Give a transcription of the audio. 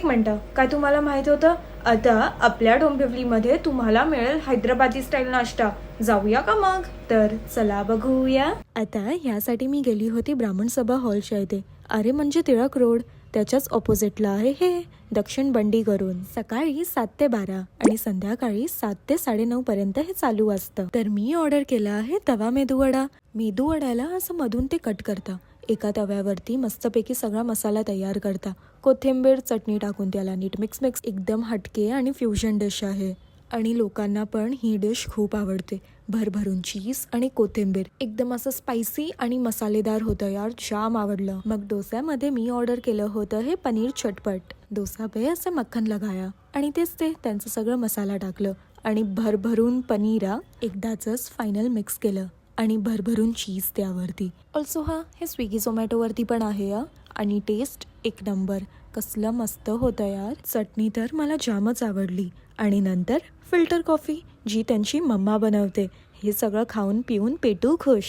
एक मिनटं, काय तुम्हाला माहित होतं? आता आपल्या डोंबिवलीमध्ये तुम्हाला मिळेल हैदराबादी स्टाईल नाश्ता. जाऊया का मग? तर चला बघूया. आता ह्यासाठी मी गेली होती ब्राह्मण सभा हॉलच्या इथे. अरे म्हणजे टिळक रोड, त्याच्याच ऑपोजिटला आहे हे दक्षिण बंडी करून. सकाळी 7 ते 12 आणि संध्याकाळी 7 ते 9:30 पर्यंत हे चालू असतं. तर मी ऑर्डर केला आहे तवा मेदूवडा. मेदूवड्याला असं मधून ते कट करता, एका तव्यावरती मस्तपैकी सगळा मसाला तयार करता, कोथिंबीर चटणी टाकून त्याला नीट मिक्स एकदम हटके आणि फ्युजन डिश आहे. आणि लोकांना पण ही डिश खूप आवडते. भरभरून चीज आणि कोथिंबीर एकदम असं स्पायसी आणि मसालेदार होतं यार, जाम आवडलं. मग डोस्यामध्ये मी ऑर्डर केलं होतं हे पनीर चटपट. डोसा पे असं मक्खन लगाया आणि तेच ते त्यांचं सगळं मसाला टाकलं आणि भरभरून पनीरा एकदाच फायनल मिक्स केलं आणि भरभरून चीज त्यावरती. ऑल्सो हे स्विगी झोमॅटोवरती पण आहे आणि टेस्ट एक नंबर. कसलं मस्त होतं यार. चटणी तर मला जामच आवडली. आणि नंतर फिल्टर कॉफी जी त्यांची मम्मा बनवते. हे सगळं खाऊन पिऊन पेटू खुश.